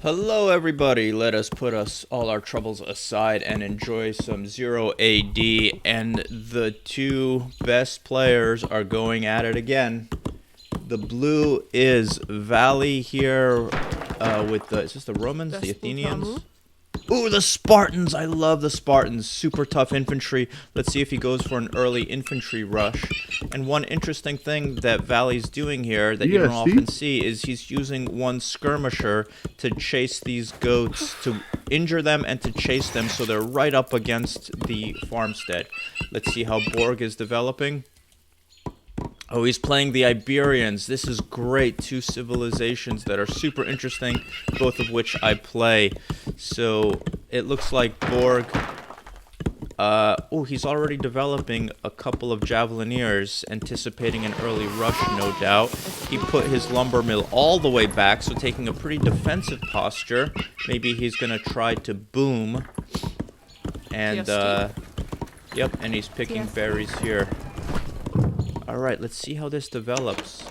Hello everybody, let us put all our troubles aside and enjoy some 0 AD, and the two best players are going at it again. The blue is Valley here with the, is this the Romans, the Athenians? Ooh, the Spartans! I love the Spartans. Super tough infantry. Let's see if he goes for an early infantry rush. And one interesting thing that Valley's doing here that you don't often see is he's using one skirmisher to chase these goats, to injure them and to chase them so they're right up against the farmstead. Let's see how Borg is developing. Oh, he's playing the Iberians. This is great. Two civilizations that are super interesting, both of which I play. So it looks like Borg... oh, he's already developing a couple of Javelineers, anticipating an early rush, no doubt. He put his lumber mill all the way back, so taking a pretty defensive posture. Maybe he's going to try to boom. And, yep, and he's picking berries here. Alright, let's see how this develops.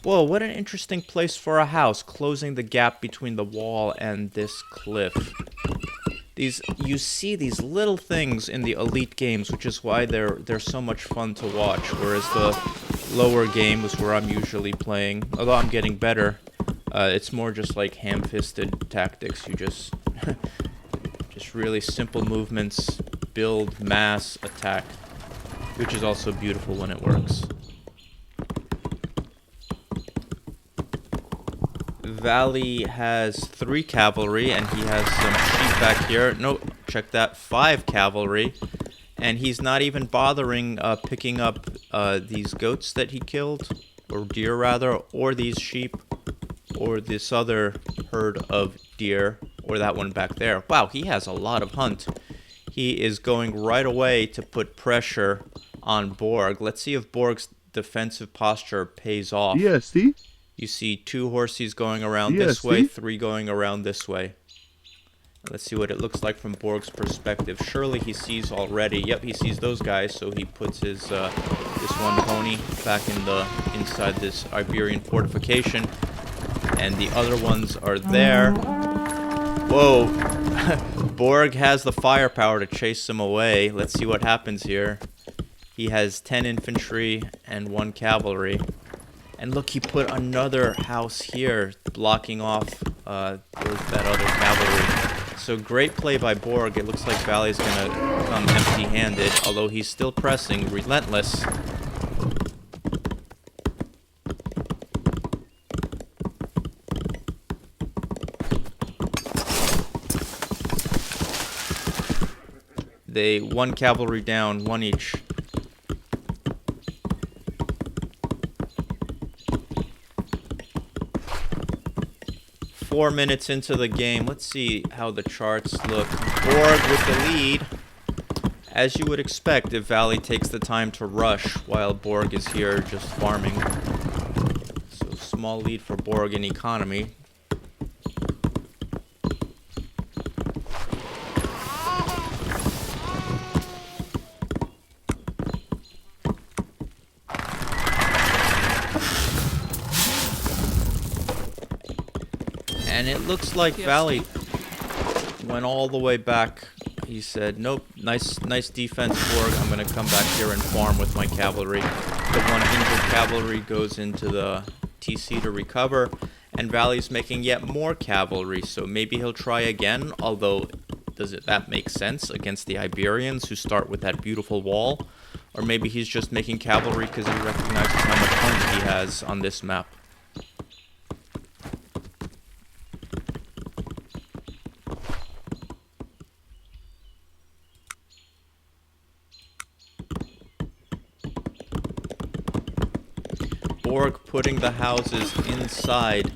Whoa, what an interesting place for a house, closing the gap between the wall and this cliff. You see these little things in the elite games, which is why they're so much fun to watch, whereas the lower games where I'm usually playing, although I'm getting better, it's more just like ham-fisted tactics. You just really simple movements, build, mass, attack, which is also beautiful when it works. Valley has 3 cavalry, and he has some sheep back here. Nope, check that, 5 cavalry. And he's not even bothering picking up these goats that he killed, or deer rather, or these sheep, or this other herd of deer, or that one back there. Wow, he has a lot of hunt. He is going right away to put pressure on Borg. Let's see if Borg's defensive posture pays off. Yeah, see? You see 2 horses going around this way, 3 going around this way. Let's see what it looks like from Borg's perspective. Surely he sees already. Yep, he sees those guys, so he puts his this one pony back inside this Iberian fortification, and the other ones are there. Whoa! Borg has the firepower to chase them away. Let's see what happens here. He has 10 infantry and 1 cavalry. And look, he put another house here, blocking off that other cavalry. So great play by Borg. It looks like Valley's going to come empty-handed, although he's still pressing, relentless. One cavalry down, 1 each. Four minutes into the game. Let's see how the charts look. Borg with the lead. As you would expect if Valley takes the time to rush while Borg is here just farming. So small lead for Borg in economy. And it looks like Valley went all the way back. He said, nope, nice defense, Borg. I'm going to come back here and farm with my cavalry. The 1 injured cavalry goes into the TC to recover. And Valley's making yet more cavalry, so maybe he'll try again. Although, that make sense against the Iberians who start with that beautiful wall? Or maybe he's just making cavalry because he recognizes how much hunt he has on this map. Borg putting the houses inside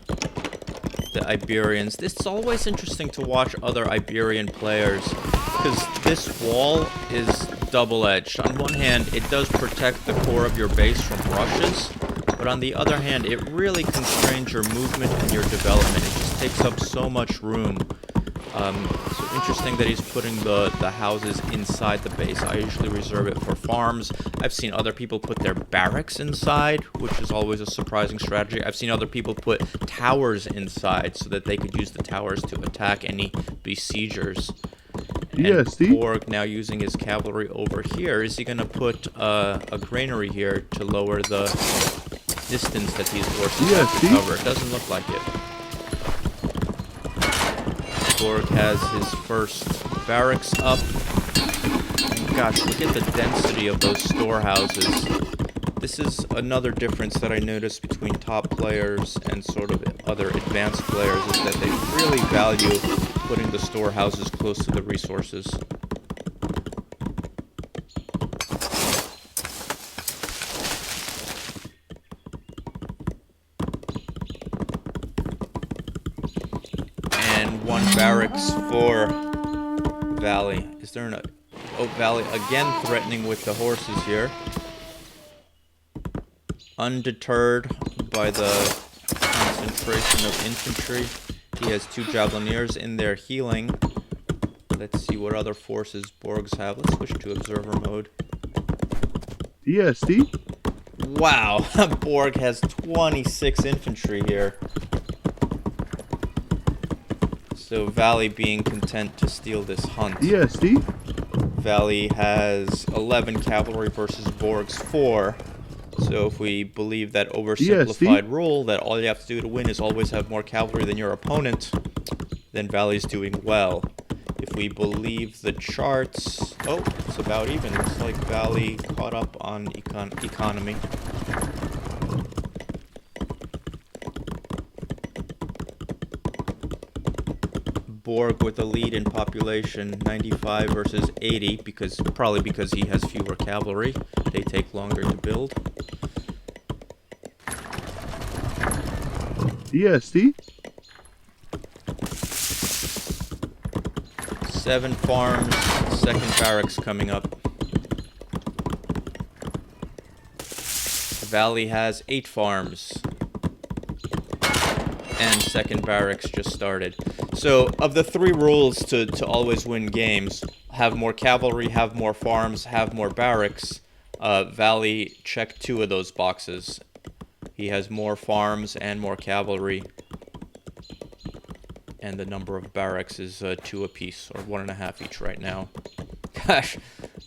the Iberians. It's always interesting to watch other Iberian players because this wall is double-edged. On one hand, it does protect the core of your base from rushes, but on the other hand, it really constrains your movement and your development. It just takes up so much room. So interesting that he's putting the houses inside the base. I usually reserve it for farms. I've seen other people put their barracks inside, which is always a surprising strategy. I've seen other people put towers inside so that they could use the towers to attack any besiegers. And Borg now using his cavalry over here. Is he going to put a granary here to lower the distance that these horses have to cover? It doesn't look like it. Borg has his first barracks up. And gosh, look at the density of those storehouses. This is another difference that I noticed between top players and sort of other advanced players, is that they really value putting the storehouses close to the resources. And one barracks for Valley. Is there an... Oh, Valley again threatening with the horses here. Undeterred by the concentration of infantry. He has 2 javeliniers in there healing. Let's see what other forces Borgs have. Let's switch to observer mode. ESD? Wow, Borg has 26 infantry here. So Valley being content to steal this hunt. ESD? Valley has 11 cavalry versus Borg's 4. So if we believe that oversimplified rule that all you have to do to win is always have more cavalry than your opponent, then Valley's doing well. If we believe the charts... Oh, it's about even. Looks like Valley caught up on economy. Borg with a lead in population, 95 versus 80, probably because he has fewer cavalry. They take longer to build. ESD? 7 farms, second barracks coming up. Valley has 8 farms. And second barracks just started. So, of the 3 rules to always win games, have more cavalry, have more farms, have more barracks, Valley checked 2 of those boxes. He has more farms and more cavalry. And the number of barracks is 2 apiece, or 1.5 each right now. Gosh,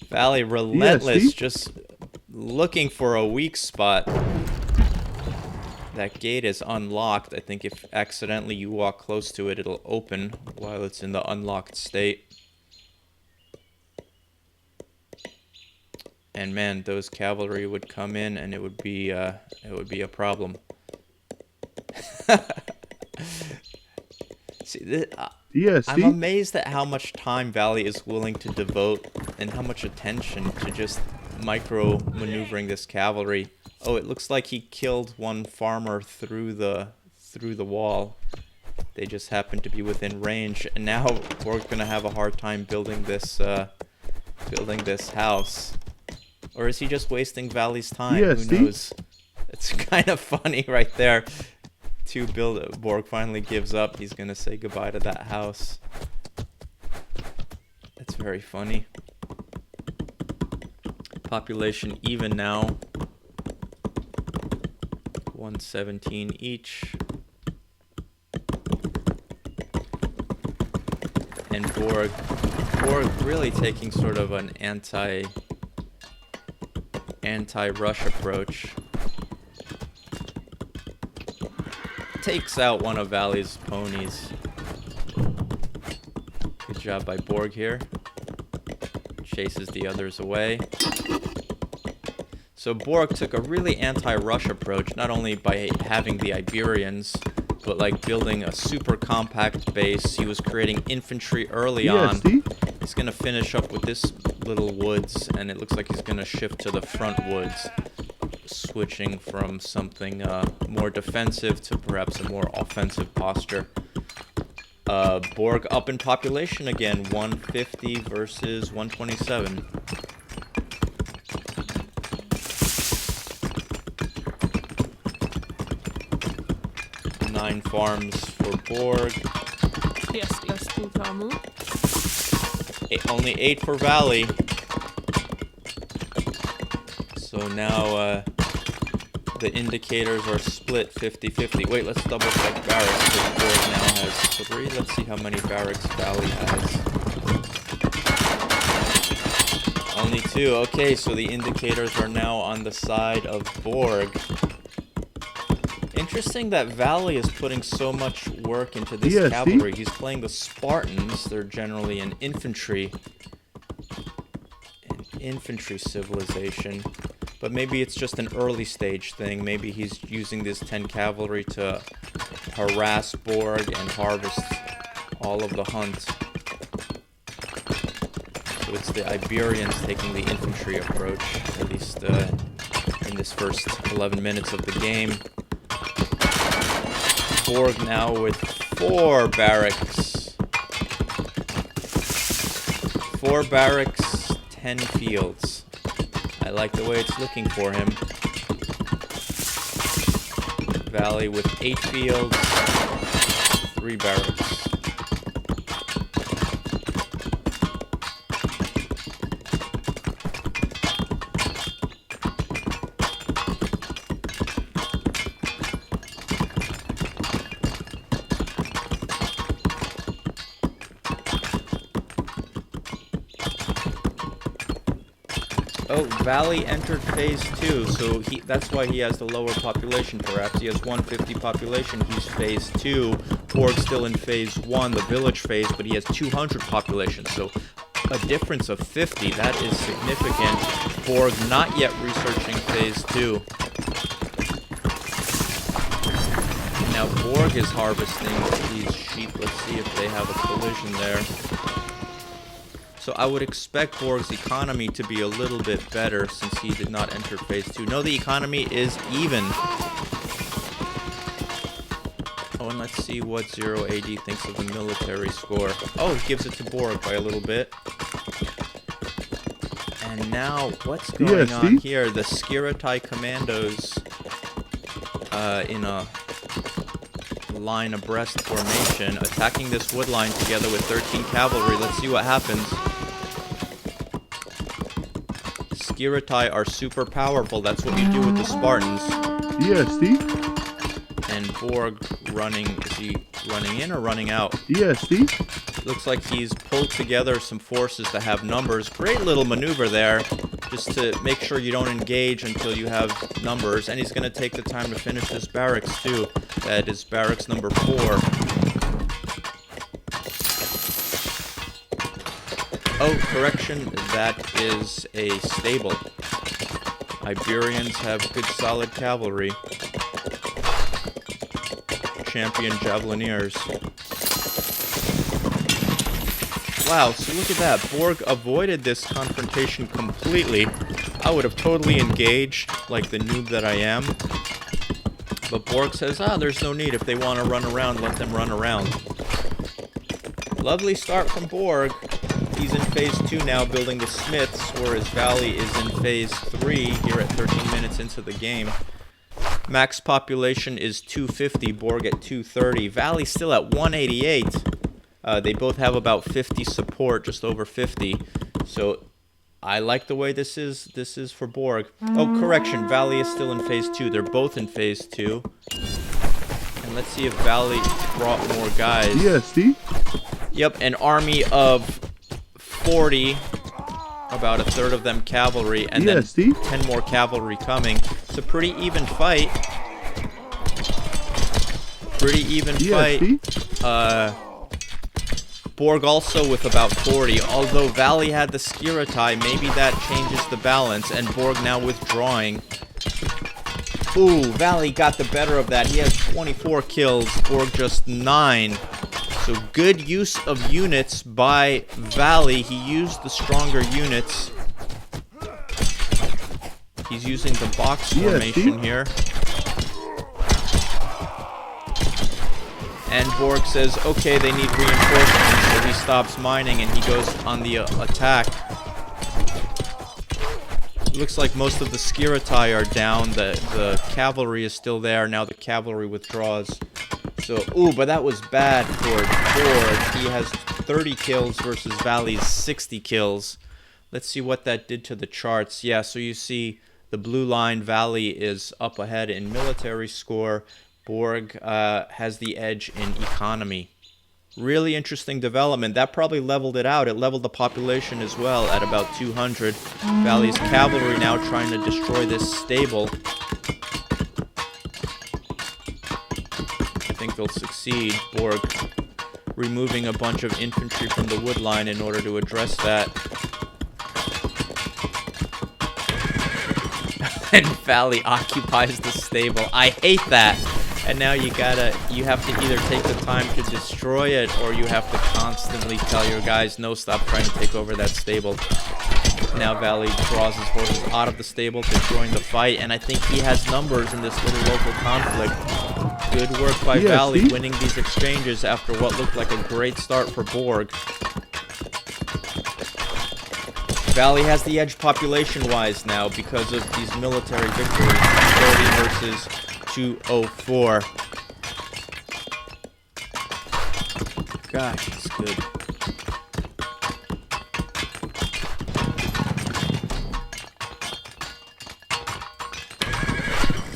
Valley relentless, just looking for a weak spot. That gate is unlocked. I think if accidentally you walk close to it, it'll open while it's in the unlocked state. And man, those cavalry would come in, and it would be a problem. See, I'm amazed at how much time Valley is willing to devote and how much attention to just micro-maneuvering this cavalry. Oh, it looks like he killed one farmer through the wall. They just happened to be within range, and now we're gonna have a hard time building this house. Or is he just wasting Valley's time? Who knows? It's kind of funny right there. Borg finally gives up. He's gonna say goodbye to that house. That's very funny. Population even now. 117 each. And Borg really taking sort of an anti-rush approach. Takes out one of Valley's ponies. Good job by Borg here. Chases the others away. So Borg took a really anti-rush approach, not only by having the Iberians, but like building a super compact base. He was creating infantry early on. He's going to finish up with this little woods, and it looks like he's going to shift to the front woods, switching from something more defensive to perhaps a more offensive posture. Borg up in population again, 150 versus 127. 9 farms for Borg. Only 8 for Valley. So now the indicators are split 50-50. Wait, let's double check barracks. The board now has 3. Let's see how many barracks Valley has. Only 2. Okay, so the indicators are now on the side of Borg. Interesting that Valley is putting so much work into this cavalry. He's playing the Spartans. They're generally an infantry civilization. But maybe it's just an early stage thing. Maybe he's using this 10 cavalry to harass Borg and harvest all of the hunt. So it's the Iberians taking the infantry approach, at least in this first 11 minutes of the game. Borg now with 4 barracks. 4 barracks, 10 fields. I like the way it's looking for him. Valley with 8 fields, 3 barracks. Oh, Valley entered phase 2, so that's why he has the lower population perhaps. He has 150 population, he's phase 2. Borg's still in phase 1, the village phase, but he has 200 population, so a difference of 50, that is significant. Borg not yet researching phase 2. Now Borg is harvesting these sheep, let's see if they have a collision there. So I would expect Borg's economy to be a little bit better since he did not enter phase 2. No, the economy is even. Oh, and let's see what 0AD thinks of the military score. Oh, he gives it to Borg by a little bit. And now, what's going on here? The Skiratai commandos in a line abreast formation, attacking this wood line together with 13 cavalry. Let's see what happens. Skiratai are super powerful. That's what you do with the Spartans. Yes, Steve. And Borg running. Is he running in or running out? Yes, Steve. Looks like he's pulled together some forces to have numbers. Great little maneuver there, just to make sure you don't engage until you have numbers. And he's going to take the time to finish this barracks too. That is barracks number 4. Oh, correction, that is a stable. Iberians have good solid cavalry. Champion javelineers. Wow, so look at that. Borg avoided this confrontation completely. I would have totally engaged, like the noob that I am. But Borg says, there's no need. If they want to run around, let them run around. Lovely start from Borg. He's in phase 2 now, building the smiths, whereas Valley is in phase 3 here at 13 minutes into the game. Max population is 250, Borg at 230. Valley still at 188. They both have about 50 support, just over 50. So I like the way this is for Borg. Oh, correction, Valley is still in phase 2. They're both in phase 2. And let's see if Valley brought more guys. Yeah, Steve. Yep, an army of 40, about a third of them cavalry, and then 10 more cavalry coming. It's a pretty even fight. Borg also with about 40, although Valley had the Skiratai, maybe that changes the balance, and Borg now withdrawing. Ooh, Valley got the better of that. He has 24 kills, Borg just 9. So good use of units by Valley. He used the stronger units. He's using the box formation here. And Borg says, okay, they need reinforcements, so he stops mining and he goes on the attack. Looks like most of the Skiratai are down. The cavalry is still there. Now the cavalry withdraws. So, ooh, but that was bad for Borg. He has 30 kills versus Vali's 60 kills. Let's see what that did to the charts. Yeah, so you see the blue line, Vali is up ahead in military score. Borg has the edge in economy. Really interesting development. That probably leveled it out. It leveled the population as well at about 200. Vali's cavalry now trying to destroy this stable. I think they'll succeed. Borg removing a bunch of infantry from the wood line in order to address that. And Vali occupies the stable. I hate that. And now you have to either take the time to destroy it, or you have to constantly tell your guys, no, stop trying to take over that stable. Now Vali draws his forces out of the stable to join the fight, and I think he has numbers in this little local conflict. Good work by Vali winning these exchanges after what looked like a great start for Borg. Vali has the edge population-wise now because of these military victories. 30 versus 204. Gosh, it's good.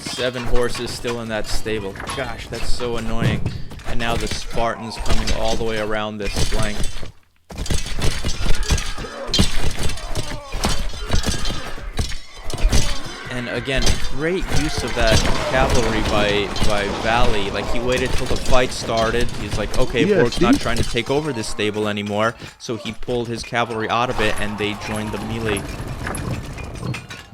Seven horses still in that stable. Gosh, that's so annoying. And now the Spartans coming all the way around this flank. And again, great use of that cavalry by Vali. Like, he waited till the fight started. He's like, okay, Borg's not trying to take over this stable anymore. So he pulled his cavalry out of it, and they joined the melee.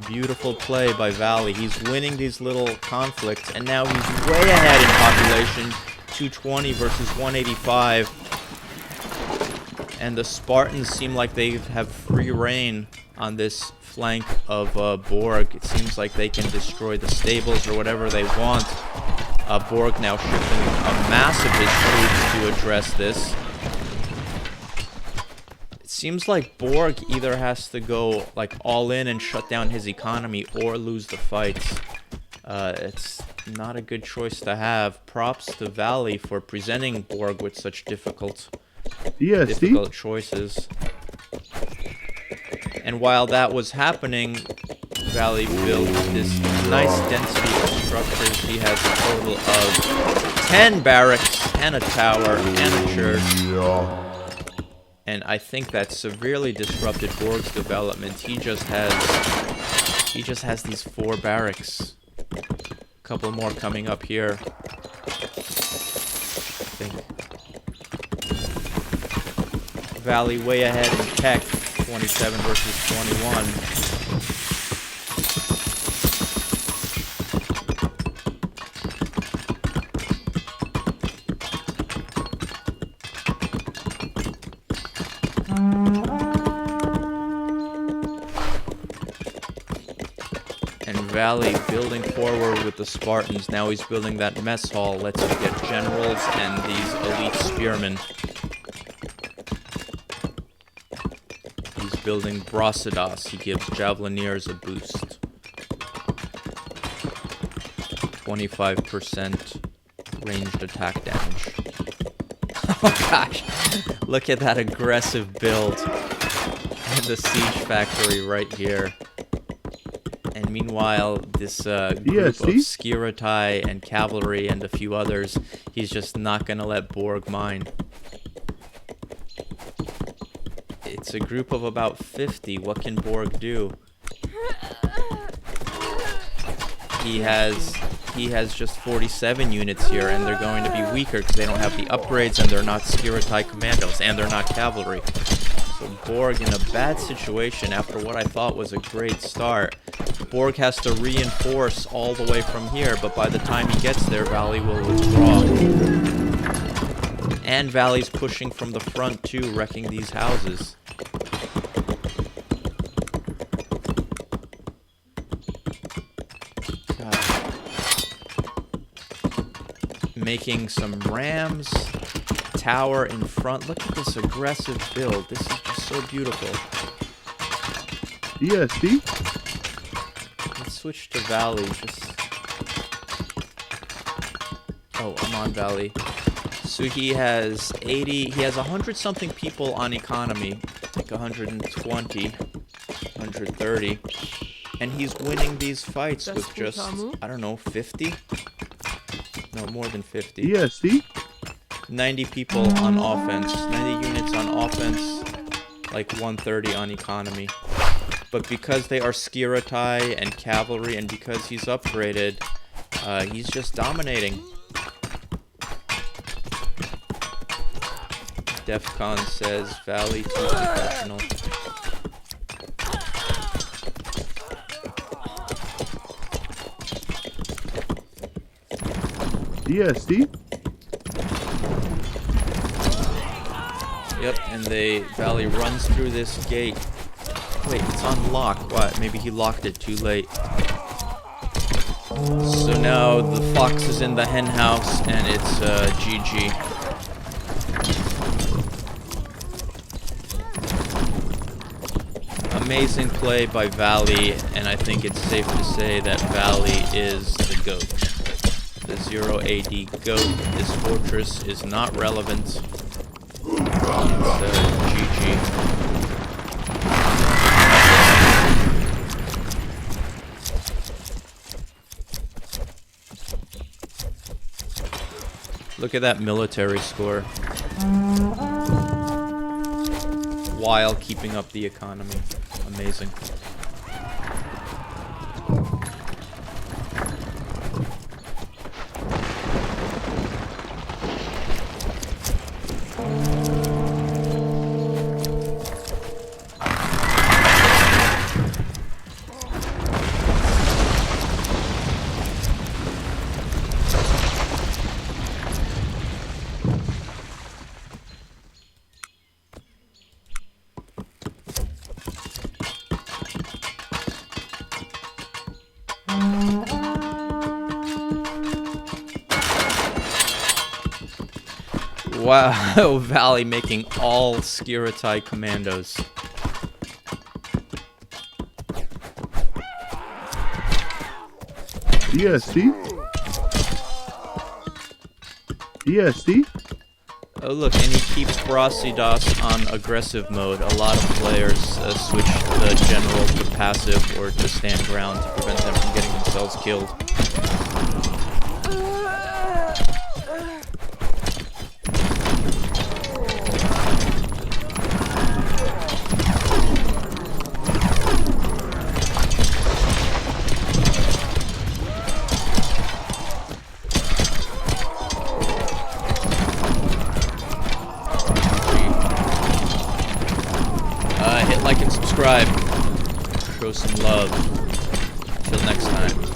Beautiful play by Vali. He's winning these little conflicts, and now he's way ahead in population. 220 versus 185. And the Spartans seem like they have free reign on this flank of Borg. It seems like they can destroy the stables or whatever they want. Borg now shifting a mass of his troops to address this. It seems like Borg either has to go like all in and shut down his economy or lose the fights. It's not a good choice to have. Props to Vali for presenting Borg with such difficult choices. And while that was happening, Vali built this nice density of structures. He has a total of 10 barracks and a tower and a church. And I think that severely disrupted Borg's development. He just has these 4 barracks. A couple more coming up here. I think Vali way ahead in tech. 27 versus 21. And Vali building forward with the Spartans. Now he's building that mess hall. Let's get generals and these elite spearmen. Building Brasidas, he gives Javelineers a boost. 25% ranged attack damage. Oh gosh, look at that aggressive build. And the siege factory right here. And meanwhile, this group of Skiratai and cavalry and a few others, he's just not gonna let Borg mine. It's a group of about 50. What can Borg do? He has just 47 units here, and they're going to be weaker because they don't have the upgrades, and they're not Skiratai commandos, and they're not cavalry. So Borg in a bad situation after what I thought was a great start. Borg has to reinforce all the way from here, but by the time he gets there, Vali will withdraw. And Vali's pushing from the front too, wrecking these houses. Making some rams, tower in front. Look at this aggressive build. This is just so beautiful. Yeah, see? Let's switch to Vali. Oh, I'm on Valley. So he has 80, he has 100 something people on economy, like 120, 130, and he's winning these fights with just, I don't know, 50? No, more than 50. Yeah, see? 90 people on offense, 90 units on offense, like 130 on economy. But because they are Skiratai and cavalry, and because he's upgraded, he's just dominating. Defcon says Valley too professional. Yeah, see? Yep, and Valley runs through this gate. Wait, it's unlocked. What? Maybe he locked it too late. So now the fox is in the hen house, and it's GG. Amazing play by Valley, and I think it's safe to say that Valley is the GOAT. The 0 AD GOAT. This fortress is not relevant. It's GG. Look at that military score. While keeping up the economy. Amazing. Wow, Valley making all Skiratai commandos. Yeah, see? Yeah, see? Oh look, and he keeps Brasidas on aggressive mode. A lot of players switch the general to passive or to stand ground to prevent them from getting themselves killed. Hit like and subscribe. Show some love. Till next time.